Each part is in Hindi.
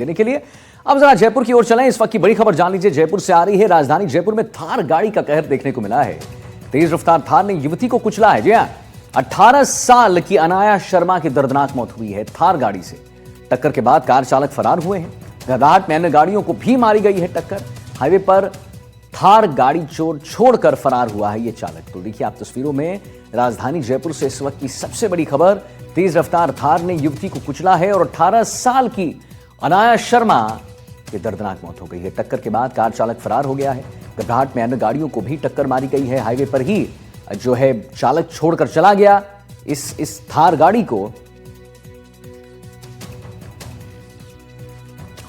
देने के लिए अब जरा जयपुर की ओर चलें। इस वक्त की बड़ी खबर जान लीजिए, जयपुर से आ रही है। राजधानी जयपुर में थार गाड़ी का कहर देखने को मिला है। तेज रफ्तार थार ने युवती को कुचला है। जी हां, 18 साल की अनाया शर्मा की दर्दनाक मौत हुई है थार गाड़ी से। टक्कर के बाद कार चालक फरार हुए हैं। घबराहट में अन्य गाड़ियों को भी मारी गई है टक्कर। हाईवे पर थार गाड़ी छोड़कर फरार हुआ है ये चालक। तो देखिए आप तस्वीरों में, राजधानी जयपुर से इस वक्त की सबसे बड़ी खबर, तेज रफ्तार थार ने युवती को कुचला है और 18 साल की अनाया शर्मा की दर्दनाक मौत हो गई है। टक्कर के बाद कार चालक फरार हो गया है। घबराहट में अन्य गाड़ियों को भी टक्कर मारी गई है। हाईवे पर ही जो है चालक छोड़कर चला गया इस थार गाड़ी को।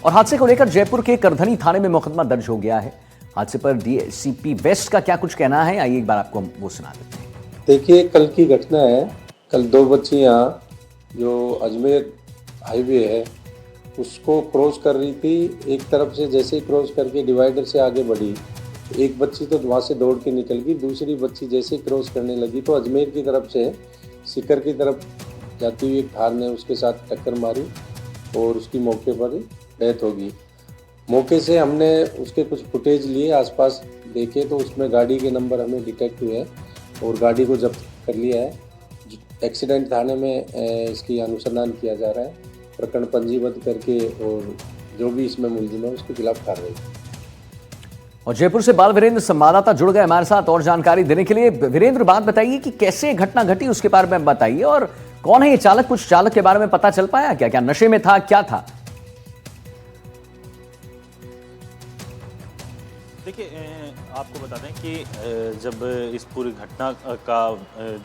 और हादसे को लेकर जयपुर के करधनी थाने में मुकदमा दर्ज हो गया है। हादसे पर डीएसपी वेस्ट का क्या कुछ कहना है, आइए एक बार आपको हम वो सुना देते हैं। देखिए, कल की घटना है। कल दो बच्चियां जो अजमेर हाईवे है उसको क्रॉस कर रही थी। एक तरफ से जैसे ही क्रॉस करके डिवाइडर से आगे बढ़ी, एक बच्ची तो वहाँ से दौड़ के निकल गई। दूसरी बच्ची जैसे ही क्रॉस करने लगी तो अजमेर की तरफ से सीकर की तरफ जाती हुई एक थार ने उसके साथ टक्कर मारी और उसकी मौके पर डेथ हो गई। मौके से हमने उसके कुछ फुटेज लिए, आसपास देखे तो उसमें गाड़ी के नंबर हमें डिटेक्ट हुए और गाड़ी को जब्त कर लिया है। एक्सीडेंट थाने में इसकी अनुसंधान किया जा रहा है। प्रकरण पंजीबद्ध करके और जो भी इसमें मुलजिम है उसके खिलाफ कार्रवाई। और जयपुर से बाल वीरेंद्र संवाददाता जुड़ गए हमारे साथ और जानकारी देने के लिए। वीरेंद्र, बात बताइए कि कैसे घटना घटी, उसके बारे में बताइए, और कौन है ये चालक? कुछ चालक के बारे में पता चल पाया क्या? क्या नशे में था, क्या था? देखिए, आपको बता दें कि जब इस पूरी घटना का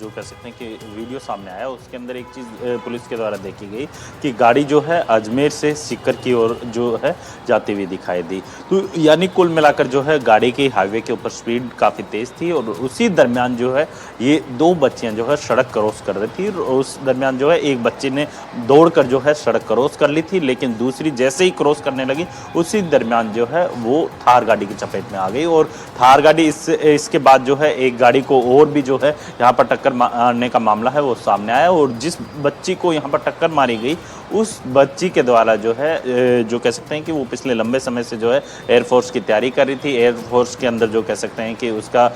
जो कह सकते हैं कि वीडियो सामने आया, उसके अंदर एक चीज़ पुलिस के द्वारा देखी गई कि गाड़ी जो है अजमेर से सीकर की ओर जो है जाती हुई दिखाई दी। तो यानी कुल मिलाकर जो है गाड़ी की हाईवे के ऊपर स्पीड काफ़ी तेज़ थी और उसी दरमियान जो है ये दो बच्चियाँ जो है सड़क क्रॉस कर रही थी। और उस दरमियान जो है एक बच्ची ने दौड़कर जो है सड़क क्रॉस कर ली थी, लेकिन दूसरी जैसे ही क्रॉस करने लगी उसी दरमियान जो है वो थार गाड़ी की चपेट में आ गई। और थार गाड़ी इसके बाद जो है एक गाड़ी को और भी जो है यहाँ पर टक्कर मारने का मामला है वो सामने आया। और जिस बच्ची को यहाँ पर टक्कर मारी गई उस बच्ची के द्वारा जो है जो कह सकते हैं कि वो पिछले लंबे समय से जो है एयरफोर्स की तैयारी कर रही थी। एयरफोर्स के अंदर जो कह सकते हैं कि उसका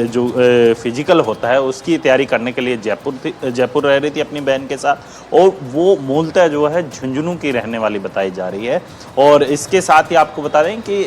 जो फिजिकल होता है उसकी तैयारी करने के लिए जयपुर रह रही थी अपनी बहन के साथ। और वो मूलतः जो है झुंझुनू की रहने वाली बताई जा रही है। और इसके साथ ही आपको बता दें कि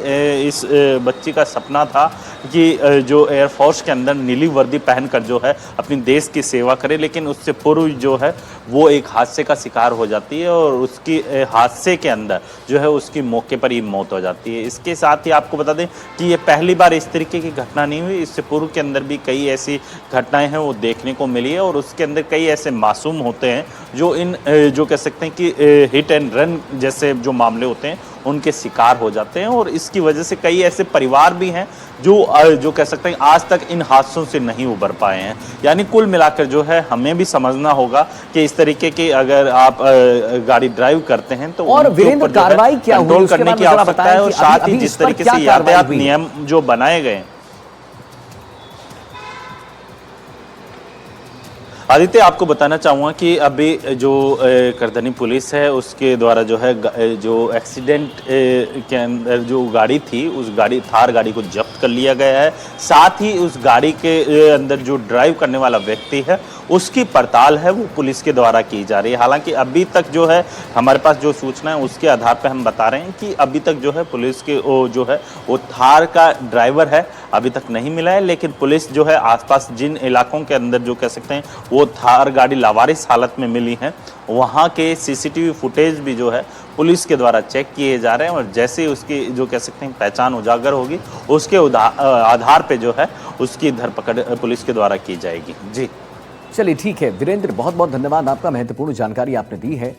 इस बच्ची का सपना था कि जो एयरफोर्स के अंदर नीली वर्दी पहनकर जो है अपनी देश की सेवा करे, लेकिन उससे पूर्व जो है वो एक हादसे का शिकार हो जाती है और उसकी हादसे के अंदर जो है उसकी मौके पर ही मौत हो जाती है। इसके साथ ही आपको बता दें कि ये पहली बार इस तरीके की घटना नहीं हुई। इससे पूर्व के अंदर भी कई ऐसी घटनाएं हैं वो देखने को मिली है और उसके अंदर कई ऐसे मासूम होते हैं जो इन जो कह सकते हैं कि हिट एंड रन जैसे जो मामले होते हैं उनके शिकार हो जाते हैं। और इसकी वजह से कई ऐसे परिवार भी हैं जो कह सकते हैं आज तक इन हादसों से नहीं उबर पाए हैं। यानी कुल मिलाकर जो है हमें भी समझना होगा कि इस तरीके की अगर आप गाड़ी ड्राइव करते हैं तो और वीरेंद्र कार्रवाई क्या हुई कंट्रोल करने की आवश्यकता है। और साथ ही जिस तरीके से यातायात नियम जो बनाए गए, आदित्य आपको बताना चाहूँगा कि अभी जो करधनी पुलिस है उसके द्वारा जो है जो एक्सीडेंट के अंदर जो गाड़ी थी उस थार गाड़ी को जब्त कर लिया गया है। साथ ही उस गाड़ी के अंदर जो ड्राइव करने वाला व्यक्ति है उसकी पड़ताल है वो पुलिस के द्वारा की जा रही है। हालांकि अभी तक जो है हमारे पास जो सूचना है उसके आधार पर हम बता रहे हैं कि अभी तक जो है पुलिस के जो है वो थार का ड्राइवर है अभी तक नहीं मिला है। लेकिन पुलिस जो है आसपास जिन इलाकों के अंदर जो कह सकते हैं वो थार गाड़ी लावारिस हालत में मिली है वहाँ के सीसीटीवी फुटेज भी जो है पुलिस के द्वारा चेक किए जा रहे हैं। और जैसे ही उसकी जो कह सकते हैं पहचान उजागर होगी उसके आधार पे जो है उसकी धरपकड़ पुलिस के द्वारा की जाएगी। जी चलिए ठीक है वीरेंद्र, बहुत बहुत धन्यवाद आपका, महत्वपूर्ण जानकारी आपने दी है।